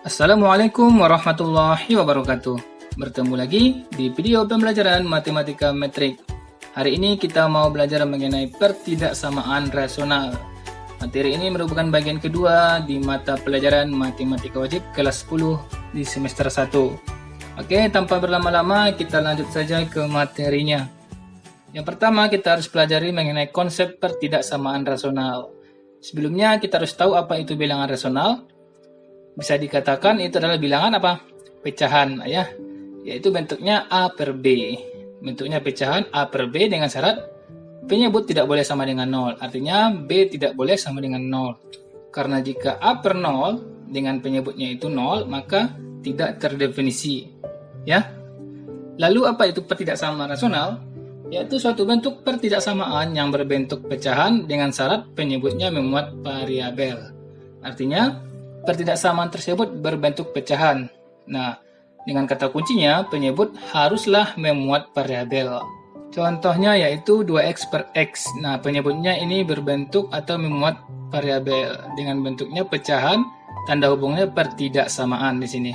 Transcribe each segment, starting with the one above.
Assalamualaikum warahmatullahi wabarakatuh. Bertemu lagi di video pembelajaran matematika metrik. Hari ini kita mau belajar mengenai pertidaksamaan rasional. Materi ini merupakan bagian kedua di mata pelajaran matematika wajib kelas 10 di semester 1. Oke, tanpa berlama-lama kita lanjut saja ke materinya. Yang pertama kita harus pelajari mengenai konsep pertidaksamaan rasional. Sebelumnya kita harus tahu apa itu bilangan rasional. Bisa dikatakan itu adalah bilangan apa? Pecahan ya, yaitu bentuknya A per B. Bentuknya pecahan A per B dengan syarat penyebut tidak boleh sama dengan 0. Artinya B tidak boleh sama dengan 0. Karena jika A per 0 dengan penyebutnya itu 0, maka tidak terdefinisi. Ya. Lalu apa itu pertidaksamaan rasional? Yaitu suatu bentuk pertidaksamaan yang berbentuk pecahan dengan syarat penyebutnya memuat variabel. Artinya pertidaksamaan tersebut berbentuk pecahan. Nah, dengan kata kuncinya, penyebut haruslah memuat variabel. Contohnya yaitu 2x per x. Nah, penyebutnya ini berbentuk atau memuat variabel dengan bentuknya pecahan, tanda hubungnya pertidaksamaan di sini.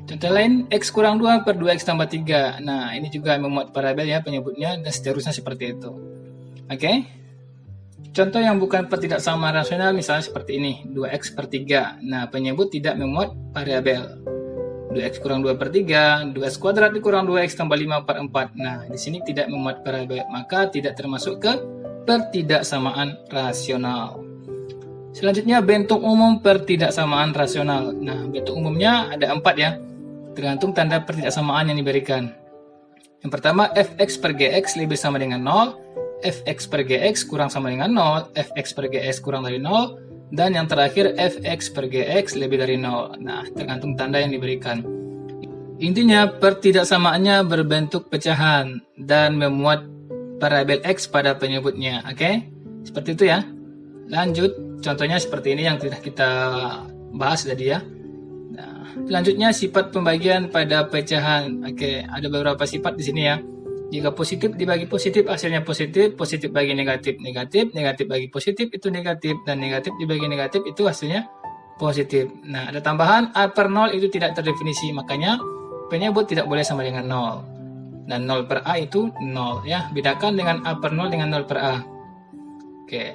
Contoh lain, x kurang 2 per 2x tambah 3. Nah, ini juga memuat variabel ya penyebutnya, dan seterusnya seperti itu. Oke? Contoh yang bukan pertidaksamaan rasional misalnya seperti ini, 2x per 3. Nah, penyebut tidak memuat variabel. 2x kurang 2 per 3, 2x kuadrat dikurang 2x tambah 5 per 4. Nah, di sini tidak memuat variabel, maka tidak termasuk ke pertidaksamaan rasional. Selanjutnya, bentuk umum pertidaksamaan rasional. Nah, bentuk umumnya ada 4 ya, tergantung tanda pertidaksamaan yang diberikan. Yang pertama, fx per gx lebih sama dengan 0. Fx per Gx kurang sama dengan 0, Fx per Gx kurang dari 0, dan yang terakhir Fx per Gx lebih dari 0. Nah, tergantung tanda yang diberikan. Intinya, pertidaksamaannya berbentuk pecahan dan memuat variabel X pada penyebutnya. Oke? Seperti itu ya. Lanjut, contohnya seperti ini yang sudah kita bahas tadi ya. Nah, selanjutnya sifat pembagian pada pecahan. Oke, ada beberapa sifat di sini ya. Jika positif dibagi positif, hasilnya positif, positif bagi negatif, negatif, negatif bagi positif, itu negatif, dan negatif dibagi negatif, itu hasilnya positif. Nah, ada tambahan, A per 0 itu tidak terdefinisi, makanya penyebut tidak boleh sama dengan 0. Dan 0 per A itu 0, ya. Bedakan dengan A per 0 dengan 0 per A. Oke,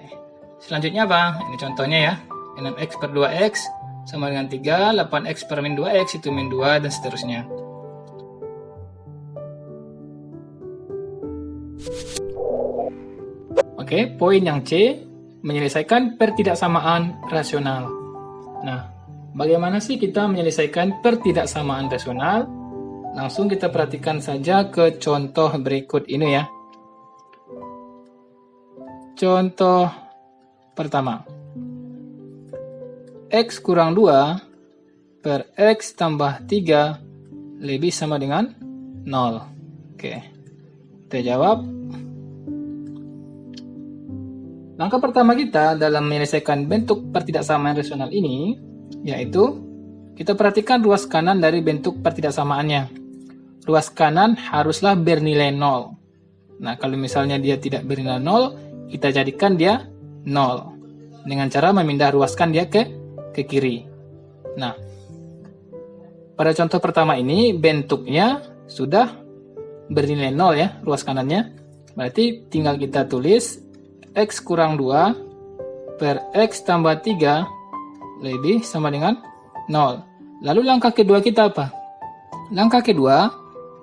selanjutnya apa? Ini contohnya ya, 6x per 2x sama dengan 3, 8x per min 2x itu min 2, dan seterusnya. Oke, poin yang C, menyelesaikan pertidaksamaan rasional. Nah, bagaimana sih kita menyelesaikan pertidaksamaan rasional? Langsung kita perhatikan saja ke contoh berikut ini ya. Contoh pertama. X kurang 2 per X tambah 3 lebih sama dengan 0. Oke, kita jawab. Langkah pertama kita dalam menyelesaikan bentuk pertidaksamaan rasional ini, yaitu kita perhatikan ruas kanan dari bentuk pertidaksamaannya. Ruas kanan haruslah bernilai 0. Nah, kalau misalnya dia tidak bernilai 0, kita jadikan dia 0. Dengan cara memindah ruaskan dia ke kiri. Nah, pada contoh pertama ini, bentuknya sudah bernilai 0 ya, ruas kanannya. Berarti tinggal kita tulis X kurang 2 per X tambah 3 lebih sama dengan 0. Lalu langkah kedua kita apa? Langkah kedua,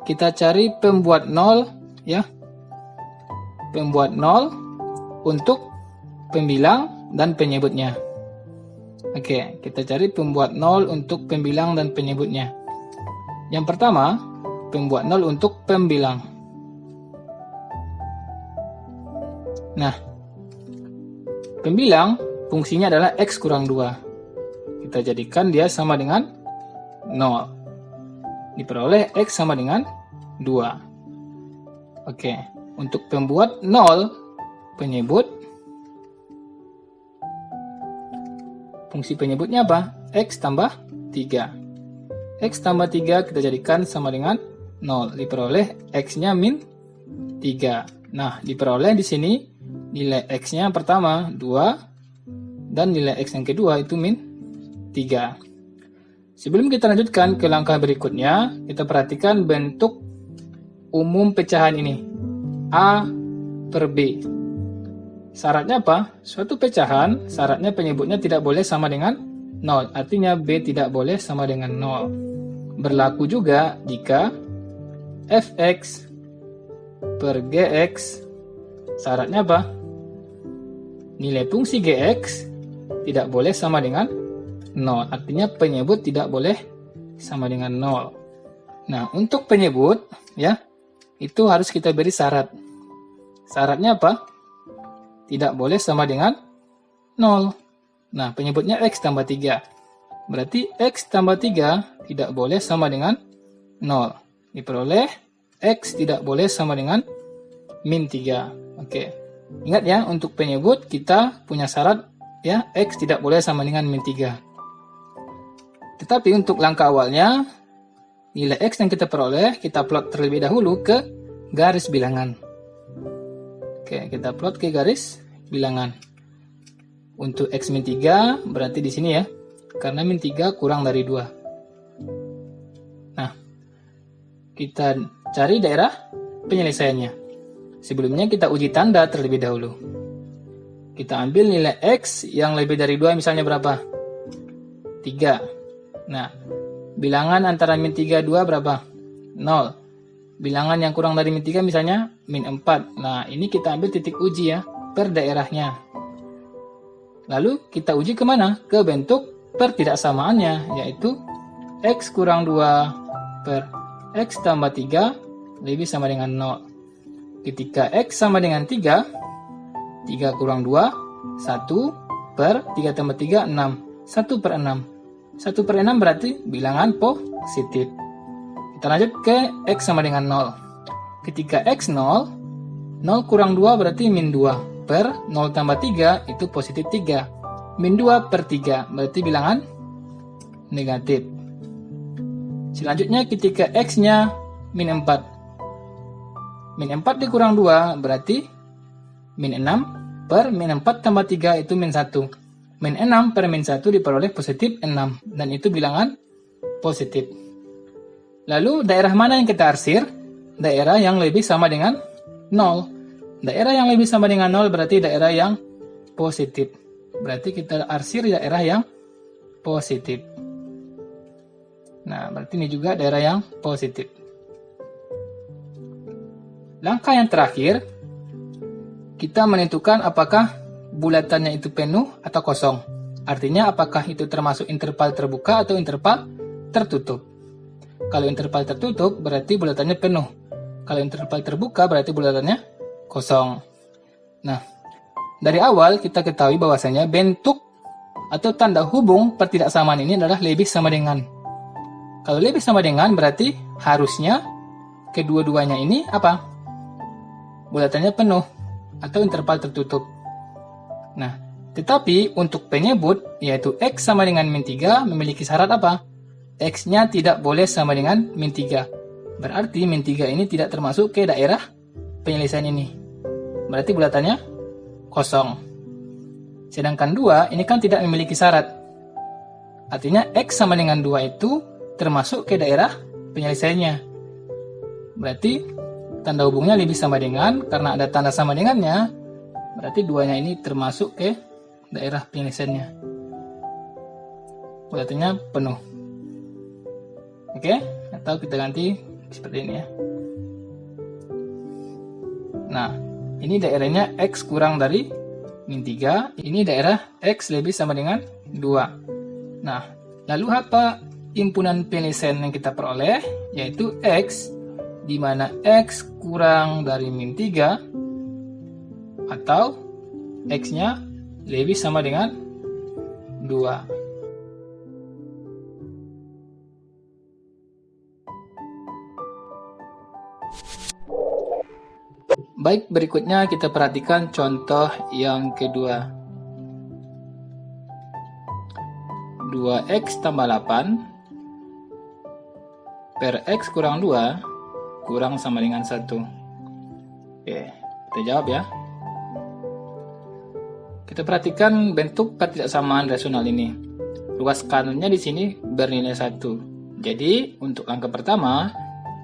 kita cari pembuat 0 ya. Pembuat 0 untuk pembilang dan penyebutnya. Oke, kita cari pembuat 0 untuk pembilang dan penyebutnya. Yang pertama, pembuat 0 untuk pembilang. Nah, pembilang fungsinya adalah X kurang 2. Kita jadikan dia sama dengan 0. Diperoleh X sama dengan 2. Oke, untuk pembuat 0, penyebut, fungsi penyebutnya apa? X tambah 3. X tambah 3 kita jadikan sama dengan 0. Diperoleh X-nya min 3. Nah, diperoleh di sini nilai X-nya pertama 2 dan nilai X yang kedua itu min 3. Sebelum kita lanjutkan ke langkah berikutnya, kita perhatikan bentuk umum pecahan ini. A per B. Syaratnya apa? Suatu pecahan, syaratnya penyebutnya tidak boleh sama dengan 0. Artinya B tidak boleh sama dengan 0. Berlaku juga jika fx per gx, syaratnya apa? Nilai fungsi gx tidak boleh sama dengan 0. Artinya penyebut tidak boleh sama dengan 0. Nah, untuk penyebut, ya, itu harus kita beri syarat. Syaratnya apa? Tidak boleh sama dengan 0. Nah, penyebutnya x tambah 3. Berarti x tambah 3 tidak boleh sama dengan 0. Diperoleh x tidak boleh sama dengan min 3. Oke. Ingat ya, untuk penyebut kita punya syarat, ya, x tidak boleh sama dengan min 3. Tetapi untuk langkah awalnya, nilai x yang kita peroleh, kita plot terlebih dahulu ke garis bilangan. Oke, kita plot ke garis bilangan. Untuk x min 3 berarti di sini ya, karena min 3 kurang dari 2. Nah, kita cari daerah penyelesaiannya. Sebelumnya kita uji tanda terlebih dahulu. Kita ambil nilai x yang lebih dari 2, misalnya berapa? 3. Nah, bilangan antara min 3 2 berapa? 0. Bilangan yang kurang dari min 3 misalnya min 4. Nah, ini kita ambil titik uji ya, per daerahnya. Lalu kita uji kemana? Ke bentuk pertidaksamaannya, yaitu x kurang 2 per x tambah 3 lebih sama dengan 0. Ketika x sama dengan 3, 3 kurang 2, 1 per 3 tambah 3, 6. 1 per 6. 1 per 6 berarti bilangan positif. Kita lanjut ke x sama dengan 0. Ketika x 0, 0 kurang 2 berarti min 2. Per 0 tambah 3 itu positif 3. Min 2 per 3 berarti bilangan negatif. Selanjutnya ketika x-nya min 4. Min 4 dikurang 2 berarti min 6 per min 4 tambah 3 itu min 1. Min 6 per min 1 diperoleh positif 6. Dan itu bilangan positif. Lalu daerah mana yang kita arsir? Daerah yang lebih sama dengan 0. Daerah yang lebih sama dengan 0 berarti daerah yang positif. Berarti kita arsir daerah yang positif. Nah, berarti ini juga daerah yang positif. Langkah yang terakhir, kita menentukan apakah bulatannya itu penuh atau kosong. Artinya apakah itu termasuk interval terbuka atau interval tertutup. Kalau interval tertutup berarti bulatannya penuh. Kalau interval terbuka berarti bulatannya kosong. Nah, dari awal kita ketahui bahwasanya bentuk atau tanda hubung pertidaksamaan ini adalah lebih sama dengan. Kalau lebih sama dengan berarti harusnya kedua-duanya ini apa? Bulatannya penuh atau interval tertutup. Nah, tetapi untuk penyebut, yaitu x sama dengan min 3, memiliki syarat apa? X-nya tidak boleh sama dengan min 3. Berarti min 3 ini tidak termasuk ke daerah penyelesaian ini. Berarti bulatannya kosong. Sedangkan 2 ini kan tidak memiliki syarat. Artinya x sama dengan 2 itu termasuk ke daerah penyelesaiannya. Berarti tanda hubungnya lebih sama dengan, karena ada tanda sama dengannya, berarti 2-nya ini termasuk ke daerah penyelesaiannya. Bulatannya penuh. Oke, atau kita ganti seperti ini ya. Nah, ini daerahnya x kurang dari min 3. Ini daerah x lebih sama dengan 2. Nah, lalu apa himpunan penyelesaian yang kita peroleh? Yaitu x, di mana x kurang dari min 3 atau x-nya lebih sama dengan 2. Baik, berikutnya kita perhatikan contoh yang kedua. 2x tambah 8 per x kurang 2 kurang sama dengan 1. Oke, kita jawab ya. Kita perhatikan bentuk pertidaksamaan rasional ini. ruas kanannya di sini bernilai 1. Jadi, untuk angka pertama,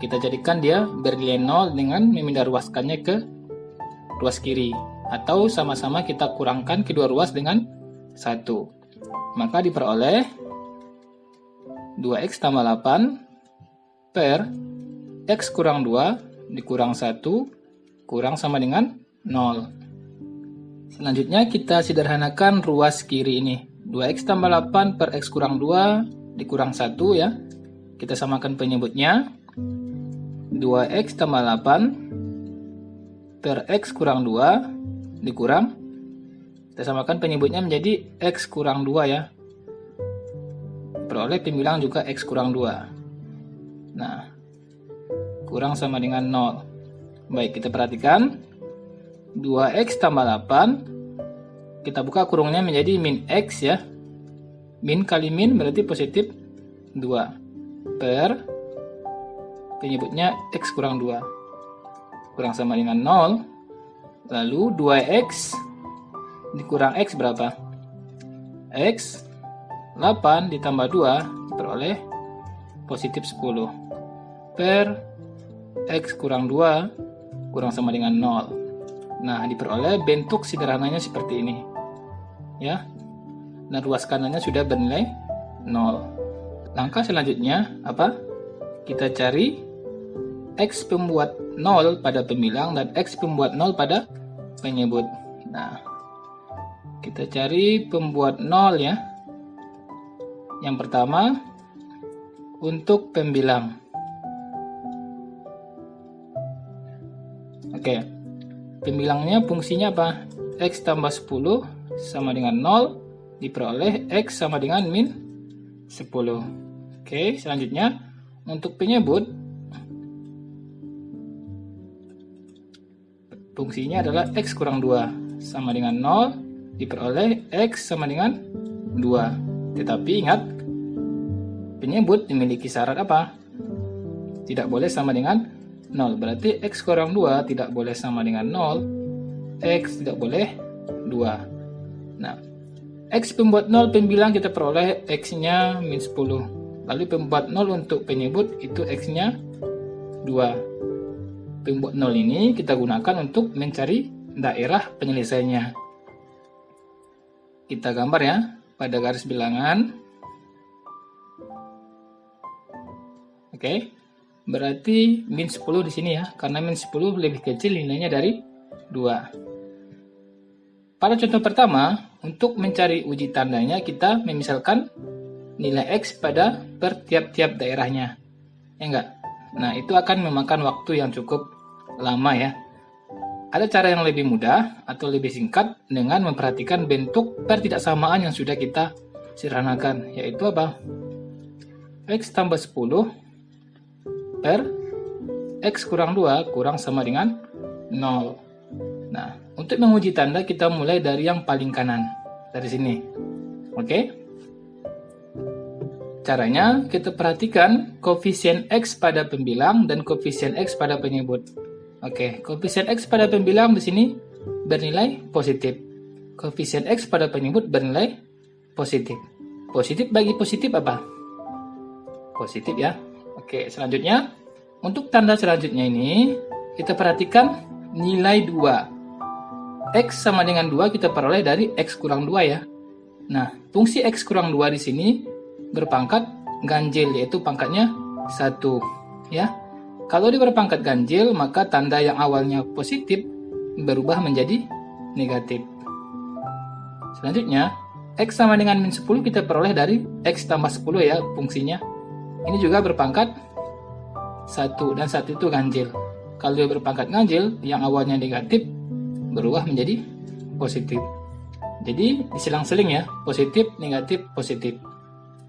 kita jadikan dia bernilai 0 dengan memindah ruaskannya ke ruas kiri. Atau sama-sama kita kurangkan kedua ruas dengan 1. Maka diperoleh 2x tambah 8 per x kurang 2 dikurang 1 kurang sama dengan 0. Selanjutnya kita sederhanakan ruas kiri ini. 2x tambah 8 per x kurang 2 dikurang 1 ya. Kita samakan penyebutnya. 2x tambah 8 per x kurang 2 dikurang. Kita samakan penyebutnya menjadi x kurang 2 ya. Peroleh pembilang juga x kurang 2. Nah, kurang sama dengan 0. Baik, kita perhatikan. 2x tambah 8. Kita buka kurungnya menjadi min x ya. Min kali min berarti positif 2. Per penyebutnya x kurang 2. Kurang sama dengan 0. Lalu 2x dikurang x berapa? X 8 ditambah 2 diperoleh positif 10. Per x kurang 2 kurang sama dengan 0. Nah, diperoleh bentuk sederhananya seperti ini. Ya. Nah, ruas kanannya sudah bernilai 0. Langkah selanjutnya apa? Kita cari x pembuat 0 pada pembilang dan x pembuat 0 pada penyebut. Nah, kita cari pembuat 0 ya. Yang pertama untuk pembilang. Oke. Pembilangnya fungsinya apa? X tambah 10 sama dengan 0 diperoleh X sama dengan min 10. Oke, selanjutnya untuk penyebut fungsinya adalah X kurang 2 sama dengan 0 diperoleh X sama dengan 2. Tetapi ingat, penyebut memiliki syarat apa? Tidak boleh sama dengan 0. Berarti X kurang 2 tidak boleh sama dengan 0. X tidak boleh 2. Nah, X pembuat 0 pembilang kita peroleh X-nya min 10. Lalu pembuat 0 untuk penyebut itu X-nya 2. Pembuat 0 ini kita gunakan untuk mencari daerah penyelesaiannya. Kita gambar ya pada garis bilangan. Oke. Berarti min 10 di sini ya, karena min 10 lebih kecil nilainya dari 2. Pada contoh pertama, untuk mencari uji tandanya kita memisalkan nilai X pada per tiap-tiap daerahnya. Ya enggak? Nah, itu akan memakan waktu yang cukup lama ya. Ada cara yang lebih mudah atau lebih singkat dengan memperhatikan bentuk pertidaksamaan yang sudah kita sederhanakan, yaitu apa? X tambah 10 per X kurang 2 kurang sama dengan 0. Nah, untuk menguji tanda kita mulai dari yang paling kanan, dari sini. Oke? Caranya kita perhatikan koefisien X pada pembilang dan koefisien X pada penyebut. Oke, koefisien X pada pembilang di sini bernilai positif. Koefisien X pada penyebut bernilai positif. Positif bagi positif apa? Positif ya. Oke, selanjutnya untuk tanda selanjutnya ini kita perhatikan nilai 2. X sama dengan 2 kita peroleh dari X kurang 2 ya. Nah, fungsi X kurang 2 di sini berpangkat ganjil, yaitu pangkatnya 1 ya. Kalau dia berpangkat ganjil, maka tanda yang awalnya positif berubah menjadi negatif. Selanjutnya, X sama dengan min 10 kita peroleh dari X tambah 10 ya fungsinya. Ini juga berpangkat 1 dan 1 itu ganjil. Kalau dia berpangkat ganjil, yang awalnya negatif berubah menjadi positif. Jadi diselang-seling ya, positif, negatif, positif.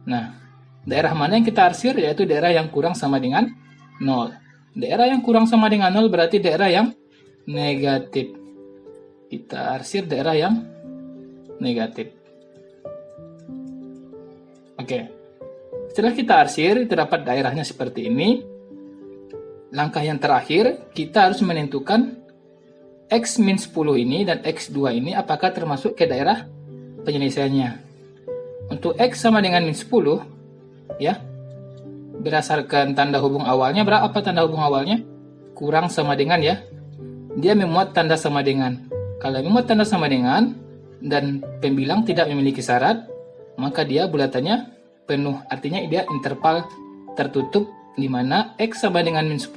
Nah, daerah mana yang kita arsir yaitu daerah yang kurang sama dengan 0. Daerah yang kurang sama dengan 0 berarti daerah yang negatif. Kita arsir daerah yang negatif. Oke. Setelah kita arsir, terdapat daerahnya seperti ini. Langkah yang terakhir, kita harus menentukan X min 10 ini dan X2 ini apakah termasuk ke daerah penyelesaiannya. Untuk X sama dengan min 10, ya, berdasarkan tanda hubung awalnya, berapa tanda hubung awalnya? Kurang sama dengan, ya. Dia memuat tanda sama dengan. Kalau memuat tanda sama dengan, dan pembilang tidak memiliki syarat, maka dia bulatannya penuh. Artinya dia interval tertutup di mana X sama dengan min 10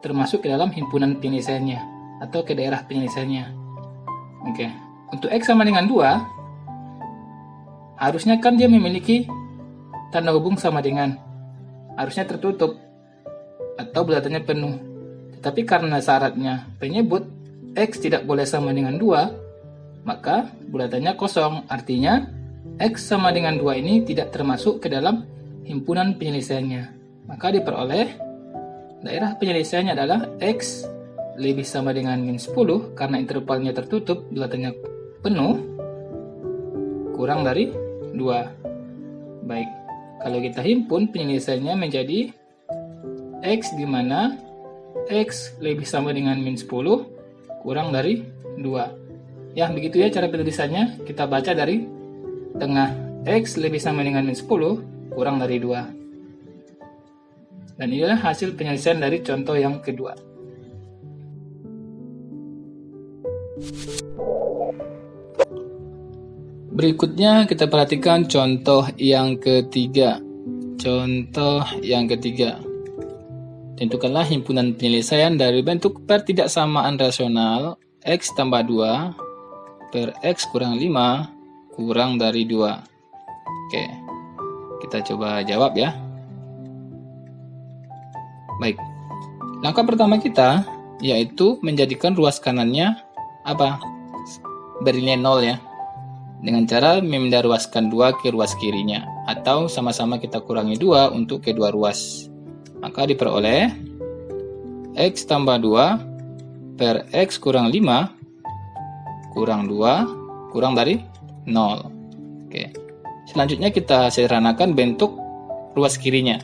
termasuk ke dalam himpunan penyelesaiannya atau ke daerah penyelesaiannya. Oke. Untuk X sama dengan 2, harusnya kan dia memiliki tanda hubung sama dengan. Harusnya tertutup atau bulatannya penuh. Tetapi karena syaratnya penyebut X tidak boleh sama dengan 2, maka bulatannya kosong. Artinya X sama dengan 2 ini tidak termasuk ke dalam himpunan penyelesaiannya. Maka diperoleh daerah penyelesaiannya adalah X lebih sama dengan min 10 karena intervalnya tertutup, bulatannya penuh, kurang dari 2. Baik, kalau kita himpun penyelesaiannya menjadi X di mana X lebih sama dengan min 10 kurang dari 2. Ya, begitu ya cara penulisannya. Kita baca dari tengah. X lebih sama dengan min 10 kurang dari 2. Dan inilah hasil penyelesaian dari contoh yang kedua. Berikutnya kita perhatikan contoh yang ketiga. Contoh yang ketiga. Tentukanlah himpunan penyelesaian dari bentuk pertidaksamaan rasional X tambah 2 per X kurang 5 kurang dari 2. Oke, kita coba jawab ya. Baik, langkah pertama kita yaitu menjadikan ruas kanannya apa? Bernilai 0 ya. Dengan cara memindah ruaskan 2 ke ruas kirinya. Atau sama-sama kita kurangi 2 untuk kedua ruas. Maka diperoleh X tambah 2 per X kurang 5 kurang 2 kurang dari 0. Oke. Selanjutnya kita sederhanakan bentuk ruas kirinya.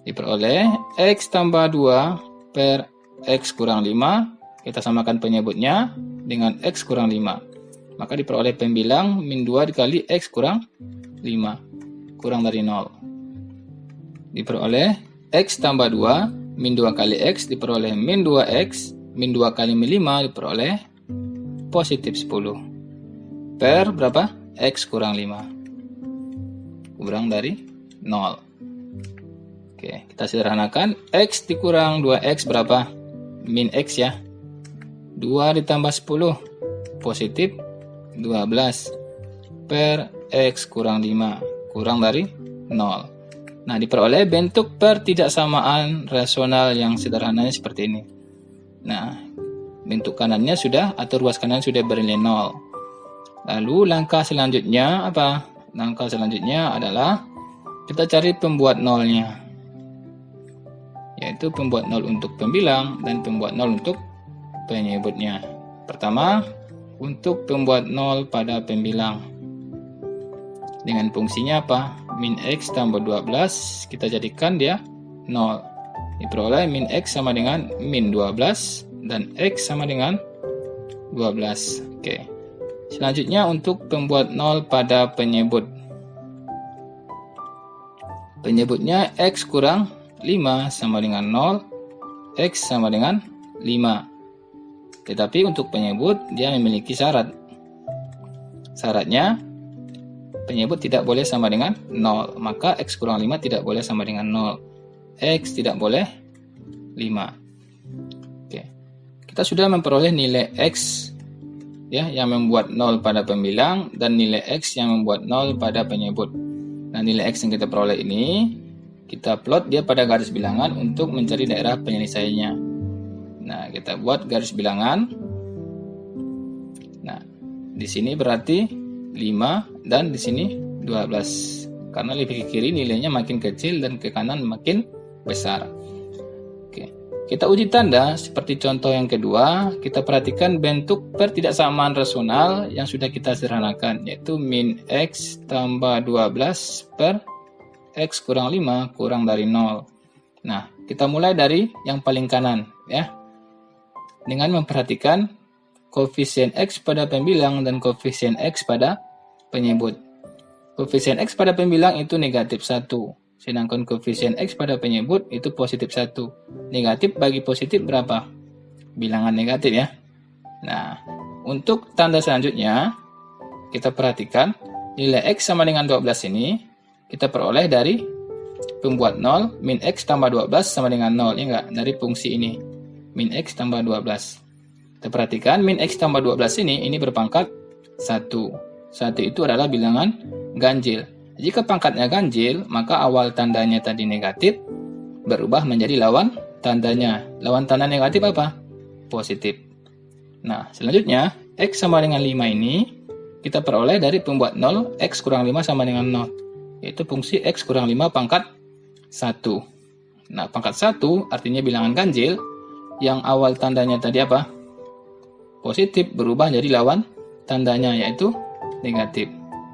Diperoleh X tambah 2 per X kurang 5. Kita samakan penyebutnya dengan X kurang 5. Maka diperoleh pembilang min 2 dikali X kurang 5 kurang dari 0. Diperoleh X tambah 2 min 2 kali X diperoleh min 2X min 2 kali min 5 diperoleh positif 10 per berapa? X kurang 5 kurang dari 0. Oke, kita sederhanakan. X dikurang 2X berapa? Min X ya. 2 ditambah 10 positif 12 per X kurang 5 kurang dari 0. Nah, diperoleh bentuk pertidaksamaan rasional yang sederhananya seperti ini. Nah, bentuk kanannya sudah atau ruas kanan sudah bernilai 0. Lalu langkah selanjutnya apa? Langkah selanjutnya adalah kita cari pembuat nolnya. Yaitu pembuat 0 untuk pembilang dan pembuat 0 untuk penyebutnya. Pertama, untuk pembuat 0 pada pembilang. Dengan fungsinya apa? Min X tambah 12, kita jadikan dia 0. Diperoleh min X sama dengan min 12 dan X sama dengan 12. Oke. Selanjutnya untuk pembuat 0 pada penyebut. Penyebutnya X kurang 5 sama dengan 0, X sama dengan 5. Tetapi untuk penyebut dia memiliki syarat. Syaratnya penyebut tidak boleh sama dengan 0. Maka X kurang 5 tidak boleh sama dengan 0. X tidak boleh 5. Oke. Kita sudah memperoleh nilai X ya yang membuat 0 pada pembilang dan nilai X yang membuat 0 pada penyebut. Nah, nilai X yang kita peroleh ini kita plot dia pada garis bilangan untuk mencari daerah penyelesaiannya. Nah, kita buat garis bilangan. Nah, di sini berarti 5 dan di sini 12. Karena lebih ke kiri nilainya makin kecil dan ke kanan makin besar. Oke. Kita uji tanda seperti contoh yang kedua. Kita perhatikan bentuk pertidaksamaan rasional yang sudah kita sederhanakan, yaitu min X tambah 12 per X kurang 5 kurang dari 0. Nah, kita mulai dari yang paling kanan ya. Dengan memperhatikan koefisien X pada pembilang dan koefisien X pada penyebut. Koefisien X pada pembilang itu negatif 1. Sedangkan koefisien X pada penyebut itu positif 1. Negatif bagi positif berapa? Bilangan negatif ya. Nah, untuk tanda selanjutnya, kita perhatikan nilai X sama dengan 12 ini kita peroleh dari pembuat 0, min X tambah 12 sama dengan 0. Ya enggak? Dari fungsi ini. Min X tambah 12. Kita perhatikan min X tambah 12 ini berpangkat 1. 1 itu adalah bilangan ganjil. Jika pangkatnya ganjil, maka awal tandanya tadi negatif berubah menjadi lawan tandanya. Lawan tanda negatif apa? Positif. Nah, selanjutnya X sama dengan 5 ini kita peroleh dari pembuat 0, X kurang 5 sama dengan 0. Yaitu fungsi X kurang 5 pangkat 1. Nah, pangkat 1 artinya bilangan ganjil yang awal tandanya tadi apa? Positif berubah jadi lawan tandanya yaitu negatif.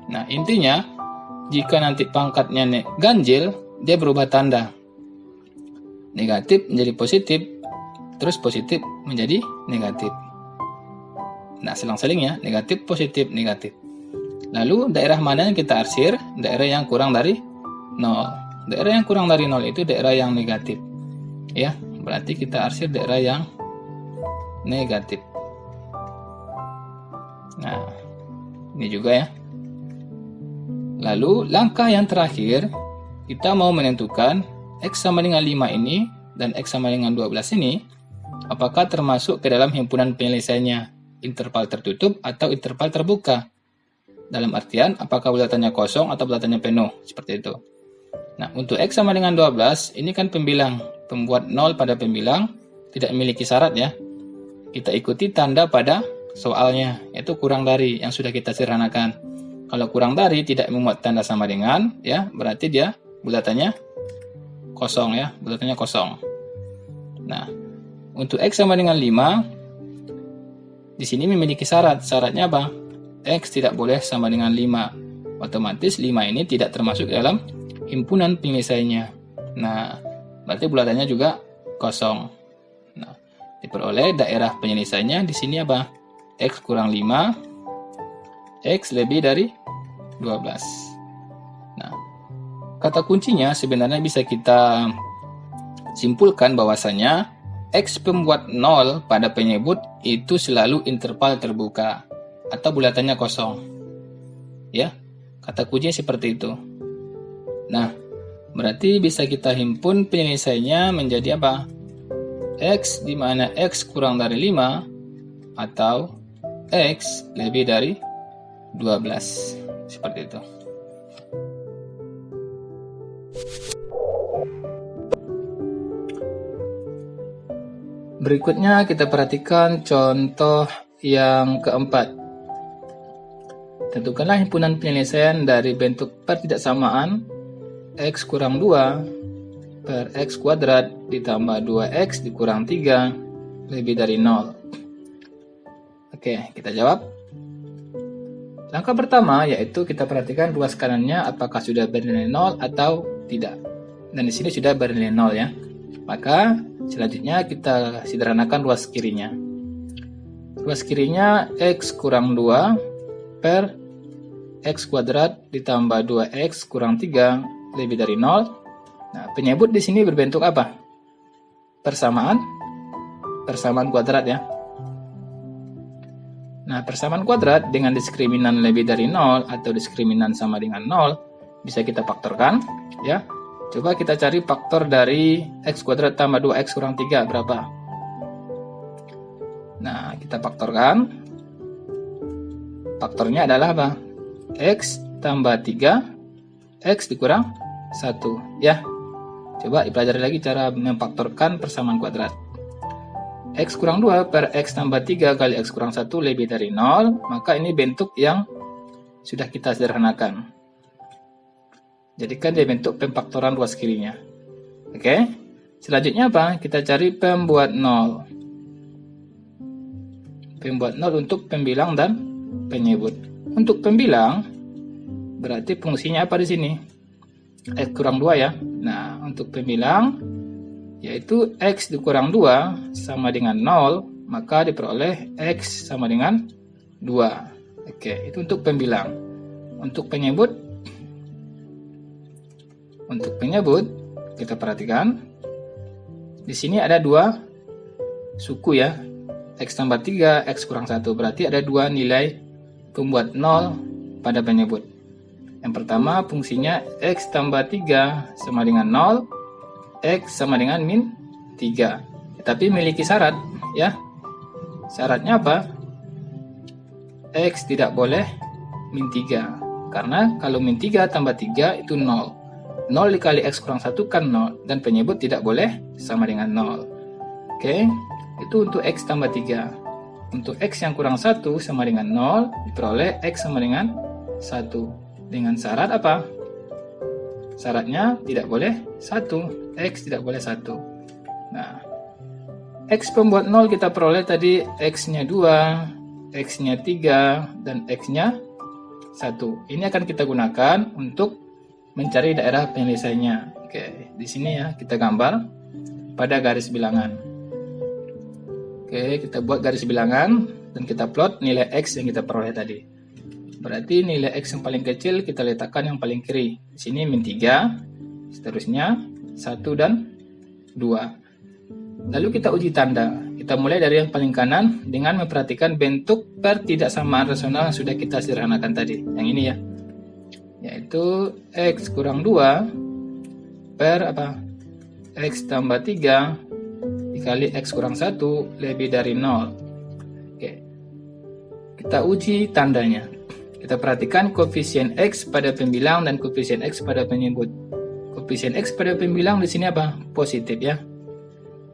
Nah, intinya jika nanti pangkatnya ganjil, dia berubah tanda. Negatif menjadi positif, terus positif menjadi negatif. Nah, selang-seling ya, negatif, positif, negatif. Lalu, daerah mana yang kita arsir? Daerah yang kurang dari 0. Daerah yang kurang dari 0 itu daerah yang negatif. Ya, berarti kita arsir daerah yang negatif. Nah, ini juga ya. Lalu, langkah yang terakhir, kita mau menentukan X sama dengan 5 ini dan X sama dengan 12 ini, apakah termasuk ke dalam himpunan penyelesaiannya, interval tertutup atau interval terbuka. Dalam artian, apakah bulatannya kosong atau bulatannya penuh, seperti itu. Nah, untuk X sama dengan 12, ini kan pembilang. Pembuat 0 pada pembilang tidak memiliki syarat ya. Kita ikuti tanda pada soalnya, yaitu kurang dari yang sudah kita sederhanakan. Kalau kurang dari tidak memuat tanda sama dengan, ya berarti dia bulatannya kosong ya, bulatannya kosong. Nah, untuk X sama dengan 5, di sini memiliki syarat. Syaratnya apa? X tidak boleh sama dengan 5. Otomatis 5 ini tidak termasuk dalam himpunan penyelesaiannya. Nah, berarti bulatannya juga kosong. Nah, diperoleh daerah penyelesaiannya di sini apa? X kurang 5, X lebih dari 12. Nah, kata kuncinya sebenarnya bisa kita simpulkan bahwasanya X pembuat 0 pada penyebut itu selalu interval terbuka atau bulatannya kosong. Ya, kata kuncinya seperti itu. Nah, berarti bisa kita himpun penyelesaiannya menjadi apa? X di mana X kurang dari 5 atau X lebih dari 12. Seperti itu. Berikutnya kita perhatikan contoh yang keempat. Tentukanlah himpunan penyelesaian dari bentuk pertidaksamaan X kurang 2 per X kuadrat ditambah 2X dikurang 3 lebih dari 0. Oke, kita jawab. Langkah pertama yaitu kita perhatikan ruas kanannya apakah sudah bernilai 0 atau tidak. Dan di sini sudah bernilai 0 ya. Maka selanjutnya kita sederhanakan ruas kirinya. Ruas kirinya X kurang 2 per X kuadrat ditambah 2X kurang 3 lebih dari 0. Nah, penyebut di sini berbentuk apa? Persamaan kuadrat ya. Nah, persamaan kuadrat dengan diskriminan lebih dari 0 atau diskriminan sama dengan 0 bisa kita faktorkan ya. Coba kita cari faktor dari X kuadrat tambah 2X kurang 3 berapa? Nah, kita faktorkan. Faktornya adalah apa? X tambah 3 X dikurang 1 ya. Coba dipelajari lagi cara memfaktorkan persamaan kuadrat. X kurang 2 per X tambah 3 kali X kurang 1 lebih dari 0, maka ini bentuk yang sudah kita sederhanakan. Jadikan dia bentuk pemfaktoran ruas kirinya. Oke, selanjutnya apa? Kita cari pembuat 0. Pembuat 0 untuk pembilang dan penyebut. Untuk pembilang, berarti fungsinya apa di sini? X kurang 2 ya. Nah, untuk pembilang, yaitu X dikurang 2 sama dengan 0, maka diperoleh X sama dengan 2. Oke, itu untuk pembilang. Untuk penyebut kita perhatikan di sini ada dua suku ya, X tambah 3, X kurang 1, berarti ada dua nilai pembuat 0 pada penyebut. Yang pertama fungsinya X tambah 3 sama dengan 0, X sama dengan min 3, tapi memiliki syarat ya. Syaratnya apa? X tidak boleh min 3, karena kalau min 3 tambah 3 itu 0. 0 dikali X kurang 1 kan 0, dan penyebut tidak boleh sama dengan 0. Oke, itu untuk X tambah 3. Untuk X yang kurang 1 sama dengan 0, diperoleh X sama dengan 1. Dengan syarat apa? Syaratnya tidak boleh 1, X tidak boleh 1. Nah, X pembuat 0 kita peroleh tadi X-nya 2, X-nya 3, dan X-nya 1. Ini akan kita gunakan untuk mencari daerah penyelesaiannya. Oke, di sini ya kita gambar pada garis bilangan. Oke, kita buat garis bilangan dan kita plot nilai X yang kita peroleh tadi. Berarti nilai X yang paling kecil kita letakkan yang paling kiri. Di sini min 3, seterusnya 1 dan 2. Lalu kita uji tanda. Kita mulai dari yang paling kanan dengan memperhatikan bentuk pertidaksamaan rasional yang sudah kita sederhanakan tadi. Yang ini ya. Yaitu X kurang 2 per apa? X tambah 3 dikali X kurang 1 lebih dari 0. Oke. Kita uji tandanya. Kita perhatikan koefisien X pada pembilang dan koefisien X pada penyebut. Koefisien X pada pembilang di sini apa? Positif ya.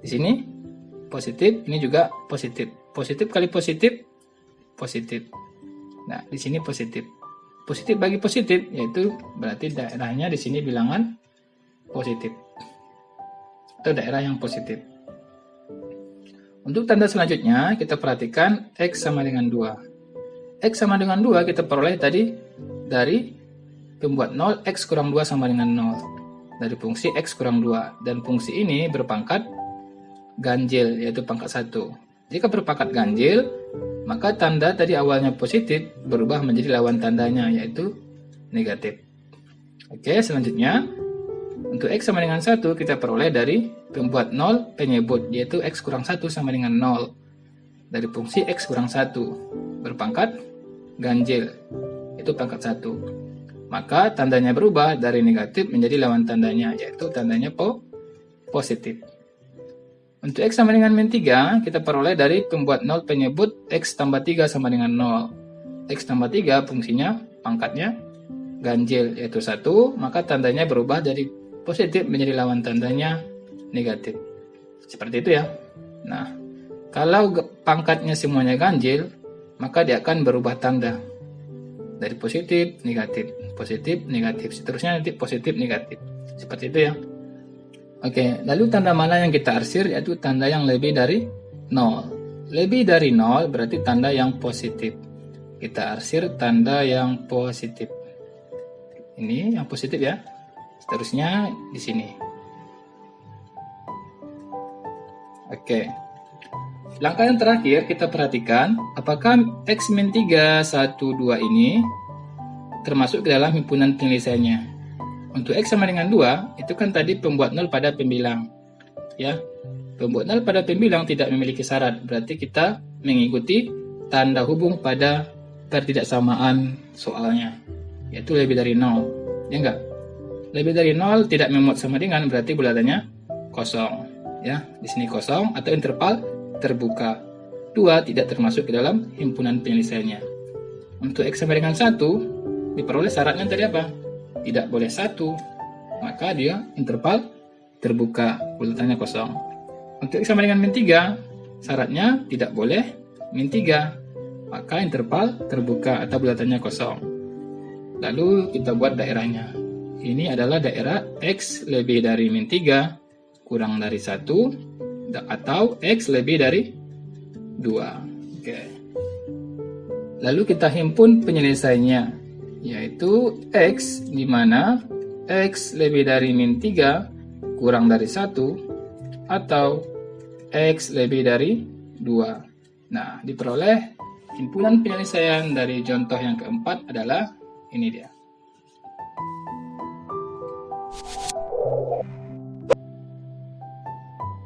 Di sini positif, ini juga positif. Positif kali positif, positif. Nah, di sini positif. Positif bagi positif, yaitu berarti daerahnya di sini bilangan positif. Atau daerah yang positif. Untuk tanda selanjutnya, kita perhatikan X sama dengan 2. X sama dengan 2 kita peroleh tadi dari pembuat 0, X kurang 2 sama dengan 0. Dari fungsi X kurang 2. Dan fungsi ini berpangkat ganjil, yaitu pangkat 1. Jika berpangkat ganjil, maka tanda tadi awalnya positif berubah menjadi lawan tandanya, yaitu negatif. Oke, selanjutnya untuk X sama dengan 1 kita peroleh dari pembuat 0 penyebut, yaitu X kurang 1 sama dengan 0. Dari fungsi X kurang 1 berpangkat ganjil, itu pangkat 1. Maka tandanya berubah dari negatif menjadi lawan tandanya, yaitu tandanya positif. Untuk X sama dengan min 3, kita peroleh dari pembuat 0 penyebut X tambah 3 sama dengan 0. X tambah 3 fungsinya pangkatnya ganjil, yaitu 1, maka tandanya berubah dari positif menjadi lawan tandanya negatif. Seperti itu ya. Nah, kalau pangkatnya semuanya ganjil, maka dia akan berubah tanda. Dari positif, negatif, seterusnya nanti positif, negatif. Seperti itu ya. Oke, lalu tanda mana yang kita arsir, yaitu tanda yang lebih dari 0. Lebih dari 0 berarti tanda yang positif. Kita arsir tanda yang positif. Ini yang positif ya. Seterusnya di sini. Oke. Langkah yang terakhir kita perhatikan apakah X min 3, 1, 2 ini termasuk ke dalam himpunan penyelesaiannya. Untuk X sama dengan 2, itu kan tadi pembuat 0 pada pembilang. Ya, pembuat 0 pada pembilang tidak memiliki syarat, berarti kita mengikuti tanda hubung pada pertidaksamaan soalnya, yaitu lebih dari 0. Ya enggak? Lebih dari 0 tidak memuat sama dengan, berarti bulatannya kosong. Ya, di sini kosong atau interval terbuka. 2 tidak termasuk ke dalam himpunan penyelesaiannya. Untuk X sama dengan 1, diperoleh syaratnya tadi apa? Tidak boleh 1, maka dia interval terbuka, bulatannya kosong. Untuk X sama dengan min 3, syaratnya tidak boleh min 3, maka interval terbuka atau bulatannya kosong. Lalu kita buat daerahnya. Ini adalah daerah X lebih dari min 3 kurang dari 1 atau X lebih dari 2. Oke. Lalu kita himpun penyelesaiannya, yaitu X di mana X lebih dari min 3 kurang dari 1 atau X lebih dari 2. Nah, diperoleh himpunan penyelesaian dari contoh yang keempat adalah Ini dia.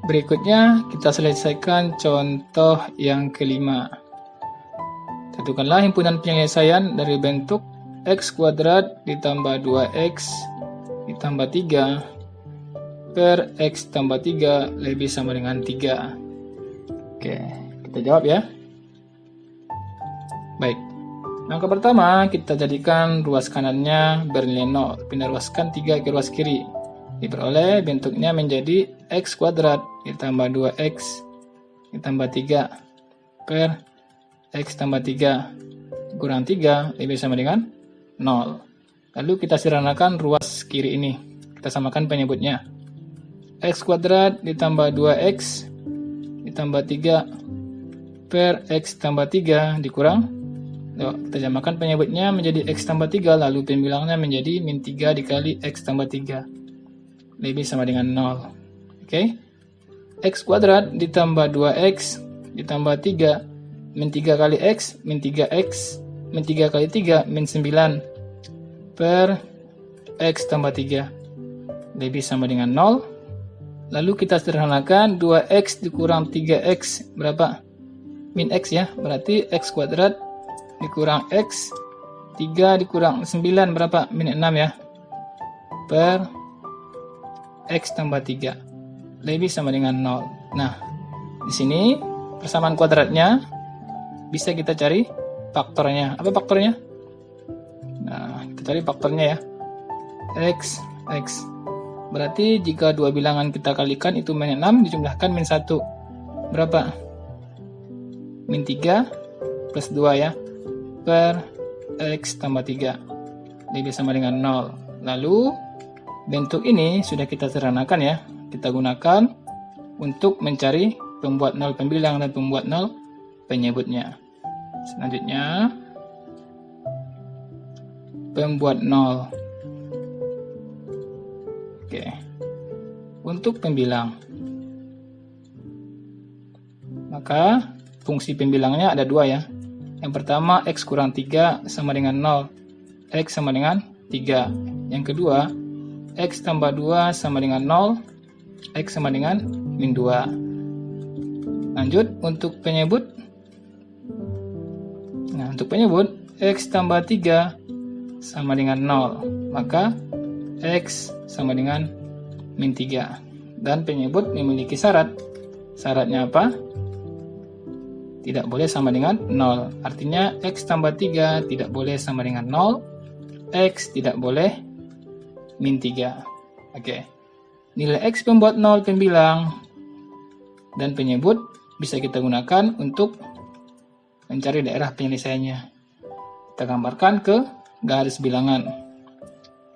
Berikutnya kita selesaikan contoh yang kelima. Tentukanlah himpunan penyelesaian dari bentuk x kuadrat ditambah 2x ditambah 3 per x tambah 3 lebih sama dengan 3. Oke, kita jawab ya. Baik. Langkah pertama, kita jadikan ruas kanannya bernilai 0. Pindah ruaskan 3 ke ruas kiri. Diperoleh bentuknya menjadi x kuadrat ditambah 2x ditambah 3 per x tambah 3 kurang 3 lebih sama dengan 0. Lalu kita sederhanakan ruas kiri ini. Kita samakan penyebutnya. X kuadrat ditambah 2x ditambah 3 per x tambah 3 dikurang. Kita samakan penyebutnya menjadi x tambah 3, lalu pembilangnya menjadi min 3 dikali x tambah 3. Lebih sama dengan 0. Oke. X kuadrat ditambah 2x ditambah 3 min 3 kali x min 3x min 3 kali 3 min 9 per x tambah 3 lebih sama dengan 0. Lalu kita sederhanakan 2x dikurang 3x berapa? Min x ya. Berarti x kuadrat dikurang x 3 dikurang 9 berapa? Min 6 ya. Per x tambah 3 lebih sama dengan 0. Nah, di sini persamaan kuadratnya bisa kita cari faktornya. Apa faktornya? Nah, kita cari faktornya ya. X. Berarti jika dua bilangan kita kalikan itu min 6 dijumlahkan min 1. Berapa? Min 3 plus 2 ya. Per x tambah 3 lebih sama dengan 0. Lalu bentuk ini sudah kita sederhanakan ya. Kita gunakan untuk mencari pembuat 0 pembilang dan pembuat 0 penyebutnya. Selanjutnya, pembuat 0. Oke. Untuk pembilang, maka fungsi pembilangnya ada dua ya. Yang pertama, x kurang 3 sama dengan 0. X sama dengan 3. Yang kedua, x tambah 2 sama dengan 0, x sama dengan min 2. Lanjut untuk penyebut. Nah, untuk penyebut, x tambah 3 sama dengan 0, maka x sama dengan min 3. Dan penyebut memiliki syarat. Syaratnya apa? Tidak boleh sama dengan 0. Artinya x tambah 3 tidak boleh sama dengan 0, x tidak boleh min 3. Oke. Nilai x pembuat 0 pembilang dan penyebut bisa kita gunakan untuk mencari daerah penyelesaiannya. Kita gambarkan ke garis bilangan.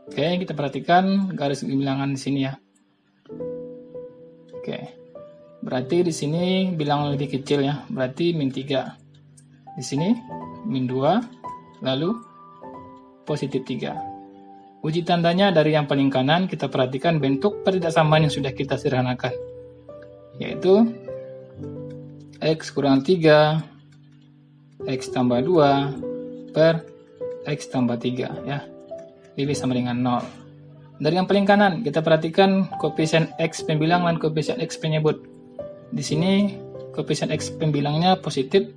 Oke, kita perhatikan garis bilangan di sini ya. Oke. Berarti di sini bilangan lebih kecil ya. Berarti min 3. Di sini min 2, lalu positif 3. Uji tandanya dari yang paling kanan, kita perhatikan bentuk pertidaksamaan yang sudah kita sederhanakan, yaitu x kurang 3, x tambah 2, per x tambah 3 ya, lebih sama dengan 0. Dari yang paling kanan, kita perhatikan koefisien x pembilang dan koefisien x penyebut. Di sini koefisien x pembilangnya positif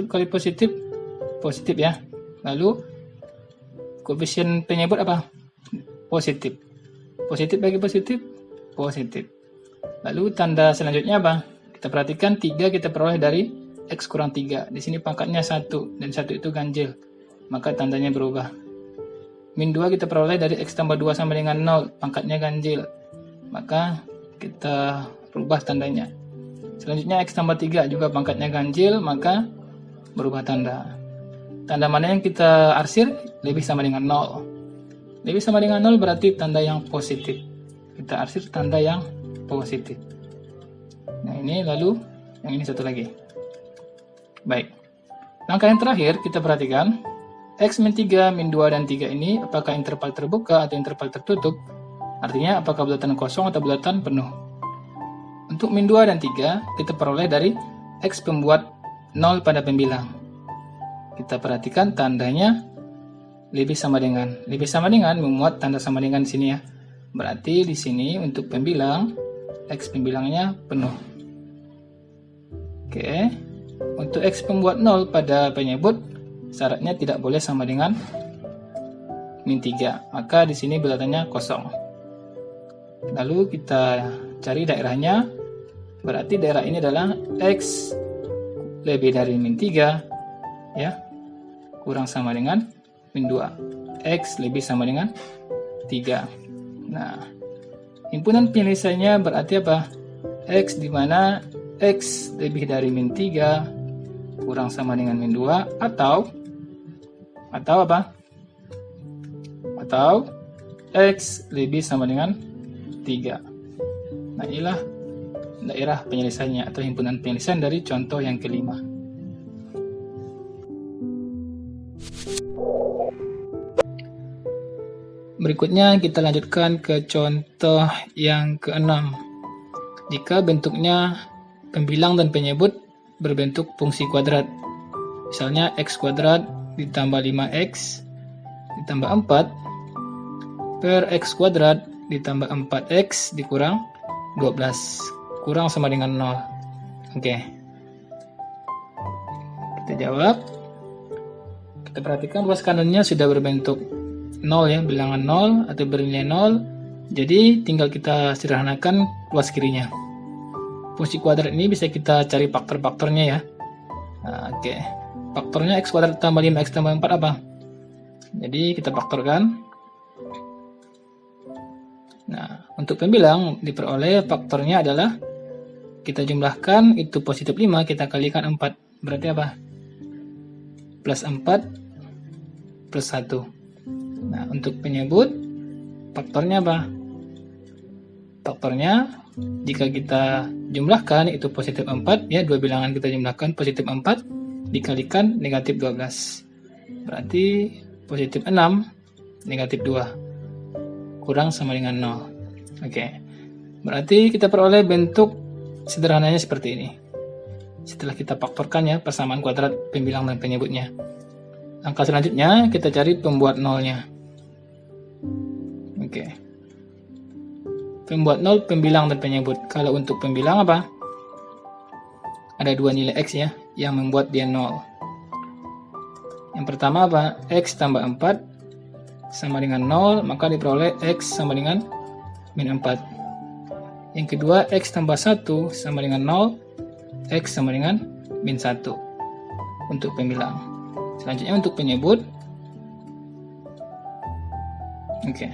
kali positif ya. Lalu koefisien penyebut apa? Positif bagi positif. Lalu tanda selanjutnya apa? Kita perhatikan 3 kita peroleh dari x kurang 3. Di sini pangkatnya 1 dan 1 itu ganjil, maka tandanya berubah. Min 2 kita peroleh dari x tambah 2 sama dengan 0, pangkatnya ganjil, maka kita rubah tandanya. Selanjutnya x tambah 3 juga pangkatnya ganjil, maka berubah tanda. Tanda mana yang kita arsir lebih sama dengan 0. Lebih sama dengan 0 berarti tanda yang positif. Kita arsir tanda yang positif. Nah ini, lalu yang ini satu lagi. Baik. Langkah yang terakhir kita perhatikan x min 3, min 2, dan 3 ini apakah interval terbuka atau interval tertutup. Artinya apakah bulatan kosong atau bulatan penuh. Untuk min 2 dan 3 kita peroleh dari x pembuat 0 pada pembilang. Kita perhatikan tandanya lebih sama dengan. Lebih sama dengan memuat tanda sama dengan di sini ya. Berarti di sini untuk pembilang, X pembilangnya penuh. Oke. Untuk X pembuat 0 pada penyebut, syaratnya tidak boleh sama dengan min 3. Maka di sini bilangannya kosong. Lalu kita cari daerahnya. Berarti daerah ini adalah X lebih dari min 3 ya, kurang sama dengan min 2. X lebih sama dengan 3. Nah, himpunan penyelesaiannya berarti apa? X di mana X lebih dari min 3 kurang sama dengan min 2 atau apa? Atau X lebih sama dengan 3. Nah, inilah daerah penyelesaiannya atau himpunan penyelesaian dari contoh yang kelima. Berikutnya kita lanjutkan ke contoh yang keenam. Jika bentuknya pembilang dan penyebut berbentuk fungsi kuadrat. Misalnya x kuadrat ditambah 5x ditambah 4 per x kuadrat ditambah 4x dikurang 12 kurang sama dengan 0. Oke. Kita jawab. Kita perhatikan ruas kanannya sudah berbentuk 0 ya, bilangan 0 atau bernilai 0. Jadi tinggal kita sederhanakan ruas kirinya. Fungsi kuadrat ini bisa kita cari faktor-faktornya ya. Nah, oke. Faktornya x kuadrat tambah 5x tambah 4 apa? Jadi kita faktorkan. Nah, untuk pembilang diperoleh faktornya adalah kita jumlahkan, itu positif 5, kita kalikan 4. Berarti apa? Plus 4 plus 1. Nah, untuk penyebut, faktornya apa? Faktornya, jika kita jumlahkan, itu positif 4, ya, dua bilangan kita jumlahkan, positif 4, dikalikan negatif 12. Berarti positif 6, negatif 2. Kurang sama dengan 0. Oke. Berarti kita peroleh bentuk sederhananya seperti ini. Setelah kita faktorkan ya persamaan kuadrat pembilang dan penyebutnya. Langkah selanjutnya kita cari pembuat nolnya. Oke. Pembuat nol pembilang dan penyebut. Kalau untuk pembilang apa? Ada dua nilai x ya yang membuat dia 0. Yang pertama apa? X tambah 4 sama dengan 0, maka diperoleh x sama dengan min 4. Yang kedua, x tambah 1 sama dengan 0, x sama dengan min 1 untuk pembilang. Selanjutnya untuk penyebut. Oke,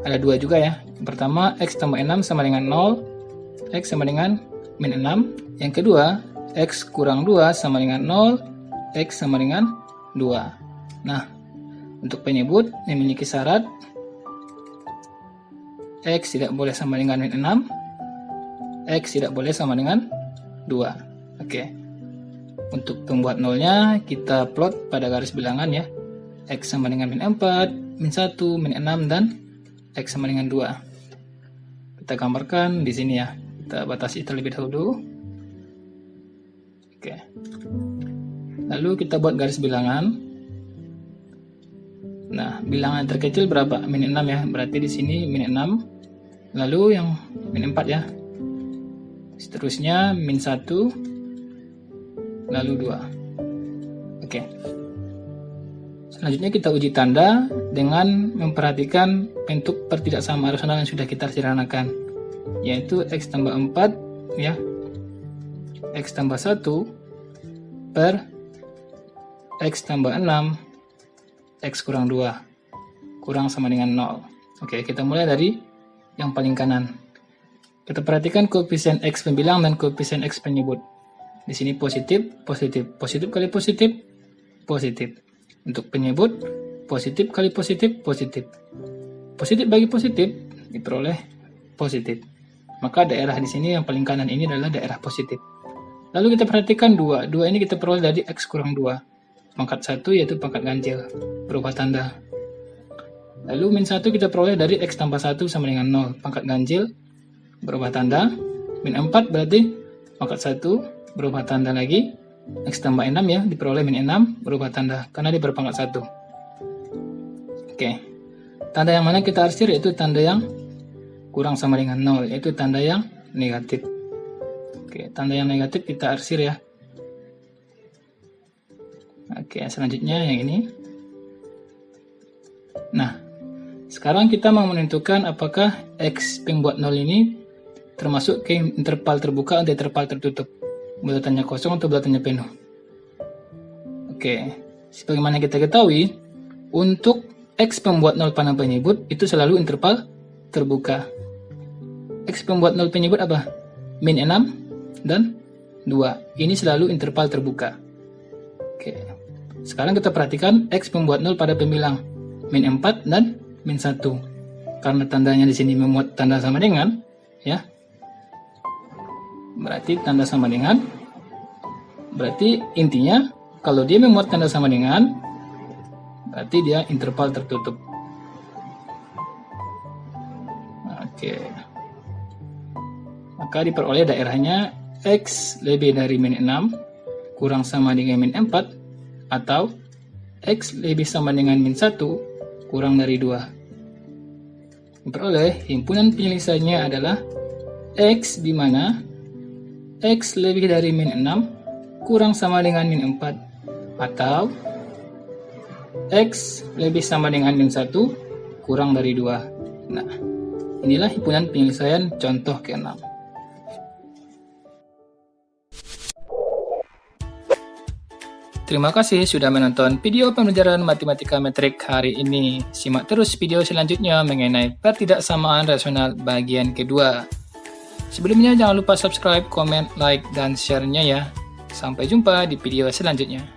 ada dua juga ya. Yang pertama, x tambah 6 sama dengan 0, x sama dengan min 6. Yang kedua, x kurang 2 sama dengan 0, x sama dengan 2. Nah, untuk penyebut memiliki syarat x tidak boleh sama dengan min 6, x tidak boleh sama dengan 2. Oke. Untuk pembuat nolnya kita plot pada garis bilangan ya. X sama dengan min 4, min 1, min 6, dan x sama dengan 2. Kita gambarkan di sini ya. Kita batasi terlebih dahulu. Oke. Lalu kita buat garis bilangan. Nah, bilangan terkecil berapa? Min 6 ya. Berarti di sini min 6. Lalu yang min 4 ya. Seterusnya min 1, lalu 2. Oke. Selanjutnya kita uji tanda dengan memperhatikan bentuk pertidaksamaan rasional yang sudah kita sederhanakan, yaitu x tambah 4 ya, x tambah 1 per x tambah 6 x kurang 2 kurang sama dengan 0. Oke, kita mulai dari yang paling kanan. Kita perhatikan koefisien x pembilang dan koefisien x penyebut. Di sini positif, positif, positif kali positif, positif. Untuk penyebut, positif kali positif, positif. Positif bagi positif diperoleh positif. Maka daerah di sini yang paling kanan ini adalah daerah positif. Lalu kita perhatikan 2. 2 ini kita peroleh dari x kurang 2. Pangkat 1 yaitu pangkat ganjil, berubah tanda. Lalu min 1 kita peroleh dari x tambah 1 sama dengan 0, pangkat ganjil, berubah tanda. Min 4 berarti pangkat 1 berubah tanda lagi. X tambah 6 ya, diperoleh min 6 berubah tanda karena dia berpangkat 1. Oke, tanda yang mana kita arsir yaitu tanda yang kurang sama dengan 0, yaitu tanda yang negatif. Oke, tanda yang negatif kita arsir ya. Oke, selanjutnya yang ini. Nah, sekarang kita mau menentukan apakah X pembuat 0 ini termasuk ke interval terbuka atau interval tertutup. Bulatannya kosong atau bulatannya penuh. Oke, sebagaimana kita ketahui, untuk X pembuat 0 panah penyebut itu selalu interval terbuka. X pembuat 0 penyebut apa? Min 6 dan 2. Ini selalu interval terbuka. Oke. Sekarang kita perhatikan X pembuat 0 pada pembilang min 4 dan min 1. Karena tandanya di sini memuat tanda sama dengan, ya. Berarti tanda sama dengan. Berarti intinya kalau dia memuat tanda sama dengan, berarti dia interval tertutup. Oke. Maka diperoleh daerahnya X lebih dari min 6 kurang sama dengan min 4 atau X lebih sama dengan min 1 kurang dari 2. Diperoleh himpunan penyelesaiannya adalah X di mana X lebih dari min 6 kurang sama dengan min 4 atau X lebih sama dengan min 1 kurang dari 2. Nah, inilah himpunan penyelesaian contoh ke-6. Terima kasih sudah menonton video pembelajaran matematika metrik hari ini. Simak terus video selanjutnya mengenai pertidaksamaan rasional bagian kedua. Sebelumnya jangan lupa subscribe, komen, like, dan share-nya ya. Sampai jumpa di video selanjutnya.